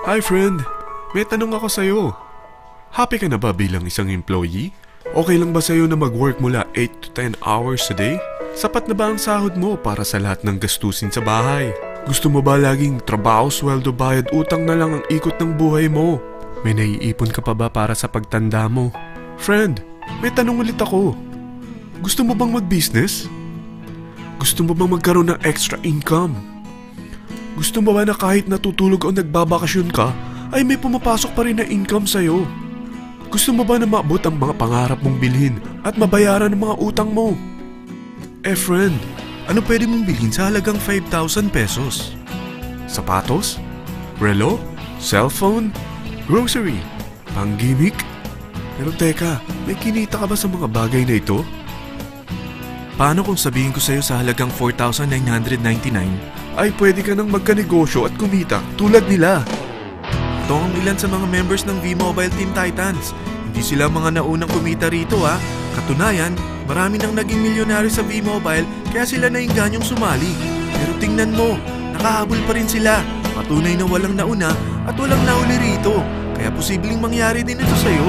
Hi friend, may tanong ako sa'yo. Happy ka na ba bilang isang employee? Okay lang ba sa'yo na mag-work mula 8 to 10 hours a day? Sapat na ba ang sahod mo para sa lahat ng gastusin sa bahay? Gusto mo ba laging trabaho, sweldo, bayad, utang na lang ang ikot ng buhay mo? May naiipon ka pa ba para sa pagtanda mo? Friend, may tanong ulit ako. Gusto mo bang mag-business? Gusto mo bang magkaroon ng extra income? Gusto mo ba na kahit natutulog o nagbabakasyon ka, ay may pumapasok pa rin na income sa'yo? Gusto mo ba na maabot ang mga pangarap mong bilhin at mabayaran ang mga utang mo? Friend, ano pwede mong bilhin sa halagang 5,000 pesos? Sapatos? Relo? Cellphone? Grocery? Pang-gimmick? Pero teka, may kinita ka ba sa mga bagay na ito? Paano kung sabihin ko sa'yo sa halagang 4,999 ay pwede ka nang magkanegosyo at kumita tulad nila? Ito ang ilan sa mga members ng V-Mobile Team Titans. Hindi sila mga naunang kumita rito ha. Katunayan, marami nang naging milyonaryo sa V-Mobile kaya sila naingganyong sumali. Pero tingnan mo, nakahabol pa rin sila. Patunay na walang nauna at walang nauli rito. Kaya posibleng mangyari din ito sa'yo.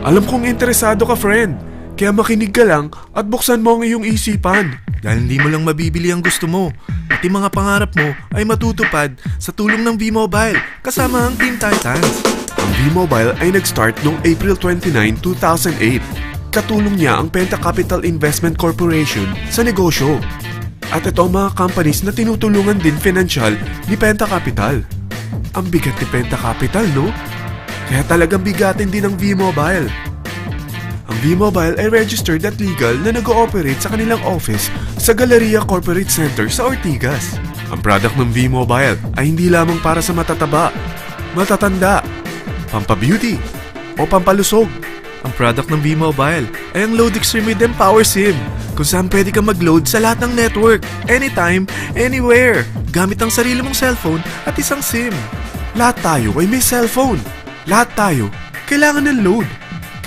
Alam kong interesado ka, friend. Kaya makinig ka lang at buksan mo ang iyong isipan. Dahil hindi mo lang mabibili ang gusto mo. At yung mga pangarap mo ay matutupad sa tulong ng V-Mobile kasama ang Team Titans. Ang V-Mobile ay nag-start noong April 29, 2008. Katulong niya ang Penta Capital Investment Corporation sa negosyo. At ito ang mga companies na tinutulungan din financial ni Penta Capital. Ang bigat ni Penta Capital, no? Kaya talagang bigatin din ang V-Mobile. Ang V-Mobile ay registered at legal na nag-ooperate sa kanilang office sa Galleria Corporate Center sa Ortigas. Ang product ng V-Mobile ay hindi lamang para sa matataba, matatanda, pampabeauty, o pampalusog. Ang product ng V-Mobile ay ang Load Extreme with Empower SIM, kung saan pwede kang mag-load sa lahat ng network, anytime, anywhere, gamit ang sarili mong cellphone at isang SIM. Lahat tayo ay may cellphone. Lahat tayo kailangan ng load.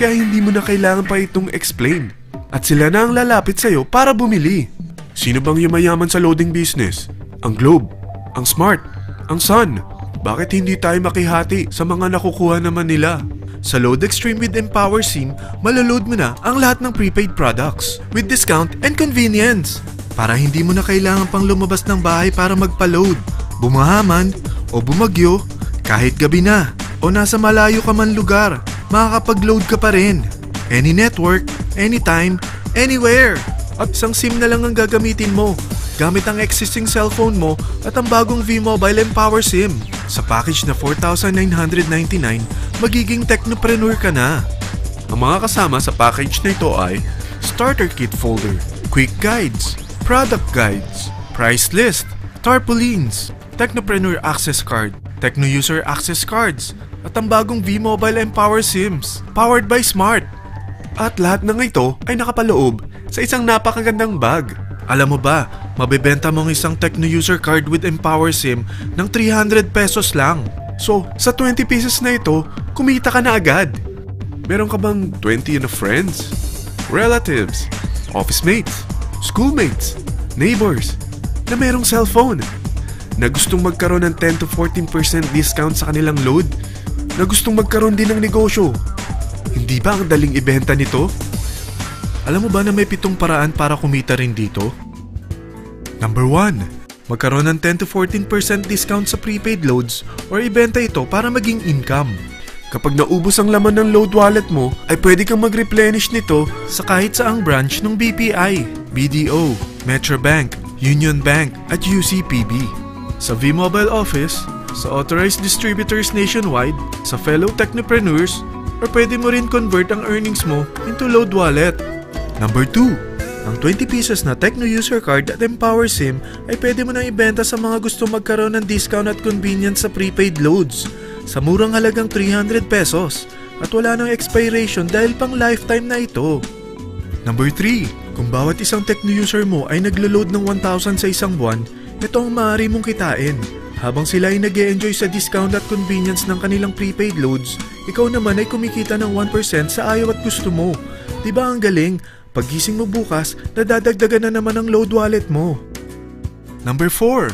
Kaya hindi mo na kailangan pa itong explain. At sila na ang lalapit sa'yo para bumili. Sino bang yumayaman sa loading business? Ang Globe, ang Smart, ang Sun. Bakit hindi tayo makihati sa mga nakukuha naman nila? Sa Load Extreme with Empower SIM, malaload mo na ang lahat ng prepaid products with discount and convenience. Para hindi mo na kailangan pang lumabas ng bahay para magpa-load. Bumahaman o bumagyo, kahit gabi na o nasa malayo ka man lugar, makakapag-load ka pa rin. Any network, anytime, anywhere. At isang SIM na lang ang gagamitin mo gamit ang existing cellphone mo at ang bagong V-Mobile Empower SIM. Sa package na 4,999, magiging technopreneur ka na. Ang mga kasama sa package na ito ay Starter Kit Folder, Quick Guides, Product Guides, Price List, Tarpaulins, Technopreneur Access Card, Techno User Access Cards, at ang bagong V-Mobile Empower SIMs, powered by Smart. At lahat ng ito ay nakapaloob sa isang napakagandang bag. Alam mo ba, mabebenta mo ang isang Techno User Card with Empower SIM ng 300 pesos lang. So, sa 20 pesos na ito, kumita ka na agad. Meron ka bang 20 na friends, relatives, office mates, schoolmates, neighbors, na merong cellphone, na gustong magkaroon ng 10 to 14% discount sa kanilang load, na gustong magkaroon din ng negosyo? Hindi ba ang daling ibenta nito? Alam mo ba na may 7 paraan para kumita rin dito? Number 1. Magkaroon ng 10 to 14% discount sa prepaid loads or ibenta ito para maging income. Kapag naubos ang laman ng load wallet mo, ay pwede kang mag-replenish nito sa kahit saang branch ng BPI, BDO, Metrobank, Union Bank at UCPB. Sa V-Mobile Office, sa authorized distributors nationwide, sa fellow technopreneurs, or pwede mo rin convert ang earnings mo into load wallet. Number 2. Ang 20 pesos na Techno User Card at Empower SIM ay pwede mo nang ibenta sa mga gusto magkaroon ng discount at convenience sa prepaid loads sa murang halagang 300 pesos at wala nang expiration dahil pang lifetime na ito. Number 3. Kung bawat isang Techno user mo ay naglo-load ng 1,000 sa isang buwan, ito ang maaari mong kitain. Habang sila ay nag-e-enjoy sa discount at convenience ng kanilang prepaid loads, ikaw naman ay kumikita ng 1% sa ayaw at gusto mo. Diba ang galing? Paggising mo bukas, nadadagdagan na naman ang load wallet mo. Number 4.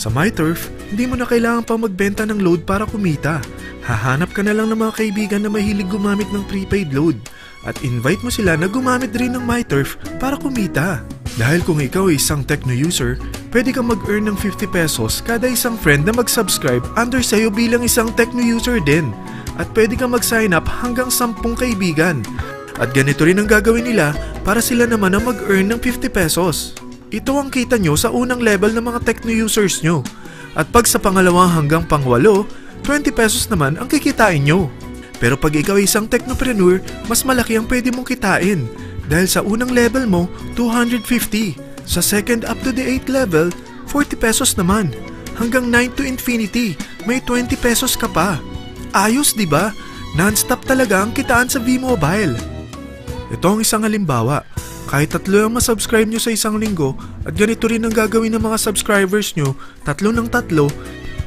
Sa MyTurf, hindi mo na kailangan pa magbenta ng load para kumita. Hahanap ka na lang ng mga kaibigan na mahilig gumamit ng prepaid load at invite mo sila na gumamit rin ng MyTurf para kumita. Dahil kung ikaw ay isang Tecno user, pwede kang mag-earn ng 50 pesos kada isang friend na mag-subscribe under sa'yo bilang isang Tecno user din. At pwede kang mag-sign up hanggang 10 kaibigan. At ganito rin ang gagawin nila para sila naman ang mag-earn ng 50 pesos. Ito ang kita nyo sa unang level ng mga Tecno users nyo. At pag sa pangalawang hanggang pangwalo, 20 pesos naman ang kikitain nyo. Pero pag ikaw ay isang technopreneur, mas malaki ang pwede mong kitain. Dahil sa unang level mo, 250. Sa second up to the 8th level, 40 pesos naman. Hanggang 9 to infinity, may 20 pesos ka pa. Ayos, di ba? Non-stop talaga ang kitaan sa V-Mobile. Ito ang isang halimbawa. Kahit 3 ang masubscribe nyo sa isang linggo at ganito rin ang gagawin ng mga subscribers nyo, 3 ng 3,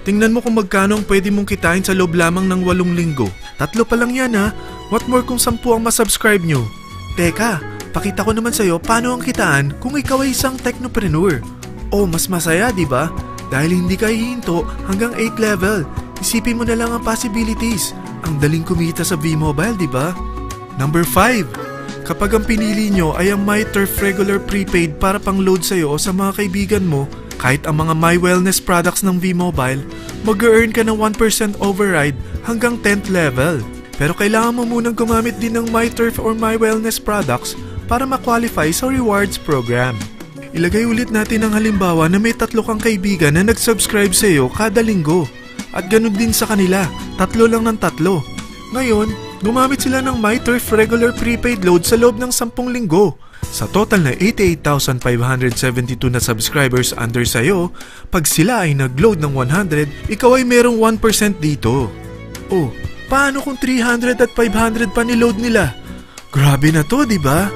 tingnan mo kung magkano ang pwede mong kitain sa loob lamang ng 8 linggo. 3 pa lang yan ha. What more kung 10 ang masubscribe nyo? Teka, pakita ko naman sa'yo paano ang kitaan kung ikaw ay isang technopreneur. Oh, mas masaya, di ba? Dahil hindi ka hihinto hanggang 8th level. Isipin mo na lang ang possibilities. Ang daling kumita sa V-Mobile, di ba? Number 5. Kapag ang pinili nyo ay ang MyTurf regular prepaid para pang-load sa'yo o sa mga kaibigan mo, kahit ang mga My Wellness products ng V-Mobile, mag-earn ka ng 1% override hanggang 10th level. Pero kailangan mo munang gumamit din ng MyTurf or My Wellness products para ma-qualify sa rewards program. Ilagay ulit natin ang halimbawa na may 3 kang kaibigan na nag-subscribe sa'yo kada linggo. At ganun din sa kanila, 3 lang ng 3. Ngayon, gumamit sila ng MyTurf regular prepaid load sa loob ng 10 linggo. Sa total na 88,572 na subscribers under sa'yo, pag sila ay nag-load ng 100, ikaw ay merong 1% dito. Oh, paano kung 300 at 500 pa niload nila? Grabe na to, di ba?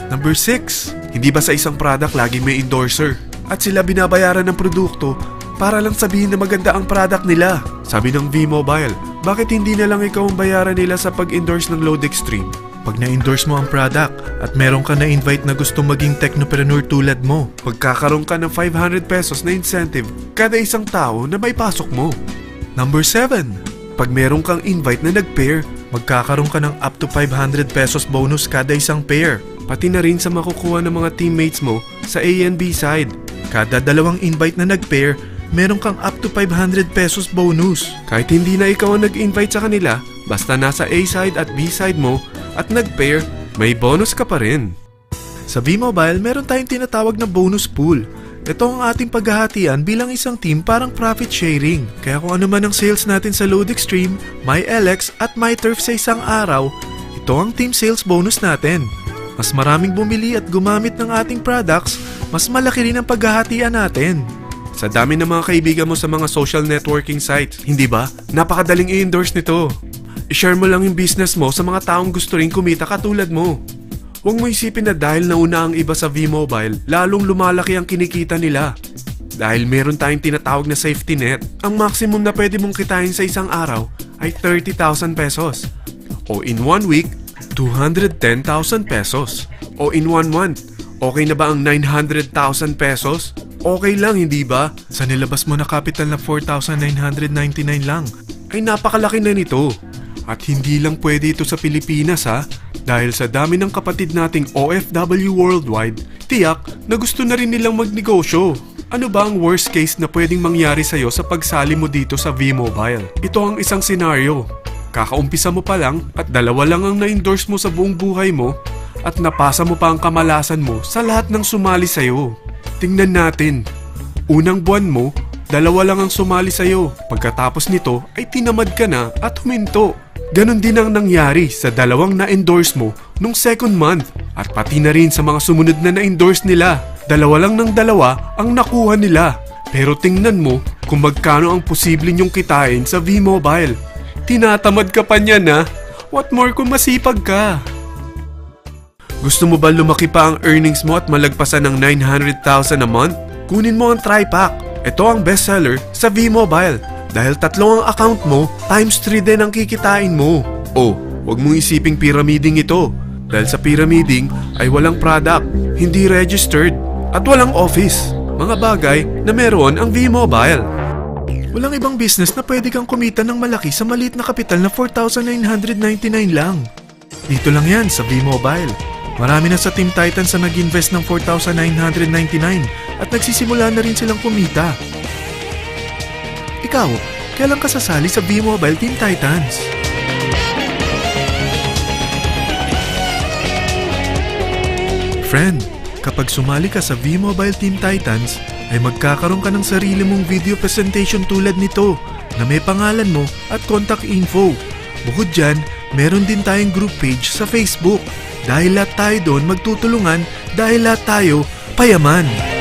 Number 6. Hindi ba sa isang product laging may endorser? At sila binabayaran ng produkto para lang sabihin na maganda ang product nila. Sabi ng V-Mobile, bakit hindi na lang ikaw ang bayaran nila sa pag-endorse ng Load Extreme? Pag na-endorse mo ang product at meron ka na-invite na gustong maging technopreneur tulad mo, magkakaroon ka ng 500 pesos na incentive kada isang tao na may pasok mo. Number 7. Pag meron kang invite na nag-pair, magkakaroon ka ng up to 500 pesos bonus kada isang pair. Pati na rin sa makukuha ng mga teammates mo sa A and B side. Kada 2 invite na nag-pair, meron kang up to 500 pesos bonus. Kahit hindi na ikaw ang nag-invite sa kanila, basta nasa A side at B side mo at nag-pair, may bonus ka pa rin. Sa V-Mobile, meron tayong tinatawag na bonus pool. Ito ang ating paghahatian bilang isang team parang profit sharing. Kaya kung ano man ang sales natin sa Load Extreme, MyLX at MyTurf sa isang araw, ito ang team sales bonus natin. Mas maraming bumili at gumamit ng ating products, mas malaki rin ang paghahatian natin. Sa dami ng mga kaibigan mo sa mga social networking sites, hindi ba? Napakadaling i-endorse nito. I-share mo lang yung business mo sa mga taong gusto rin kumita katulad mo. Huwag mo isipin na dahil nauna ang iba sa V-Mobile, lalong lumalaki ang kinikita nila. Dahil meron tayong tinatawag na safety net, ang maximum na pwede mong kitain sa isang araw ay 30,000 pesos. O in 1 week, 210,000 pesos. O in 1 month, okay na ba ang 900,000 pesos? Okay lang, hindi ba? Sa nilabas mo na capital na 4,999 lang, ay napakalaki na nito. At hindi lang pwede ito sa Pilipinas ha, dahil sa dami ng kapatid nating OFW worldwide, tiyak na gusto na rin nilang magnegosyo. Ano ba ang worst case na pwedeng mangyari sa'yo sa pagsali mo dito sa V-Mobile? Ito ang isang senaryo. Kakaumpisa mo pa lang at 2 lang ang na-endorse mo sa buong buhay mo at napasa mo pa ang kamalasan mo sa lahat ng sumali sa'yo. Tingnan natin. Unang buwan mo, 2 lang ang sumali sa'yo. Pagkatapos nito ay tinamad ka na at huminto. Ganon din ang nangyari sa 2 na-endorse mo nung second month at pati na rin sa mga sumunod na na-endorse nila. 2 lang ng 2 ang nakuha nila. Pero tingnan mo kung magkano ang posible nyong kitain sa V-Mobile. Tinatamad ka pa niyan ha? What more kung masipag ka? Gusto mo ba lumaki pa ang earnings mo at malagpasan ng 900,000 a month? Kunin mo ang TriPack. Ito ang bestseller sa V-Mobile. Dahil 3 ang account mo, times 3 din ang kikitain mo. Oh, wag mong isiping pyramiding ito. Dahil sa pyramiding ay walang product, hindi registered, at walang office. mga bagay na meron ang V-Mobile. Walang ibang business na pwede kang kumita ng malaki sa maliit na kapital na 4,999 lang. Dito lang yan sa V-Mobile. Marami na sa Team Titans na nag-invest ng 4,999 at nagsisimula na rin silang kumita. Ikaw, kailan ka sasali sa V-Mobile Team Titans? Friend, kapag sumali ka sa V-Mobile Team Titans, ay magkakaroon ka ng sarili mong video presentation tulad nito na may pangalan mo at contact info. Bukod dyan, meron din tayong group page sa Facebook. Dahil lahat tayo doon magtutulungan dahil lahat tayo payaman.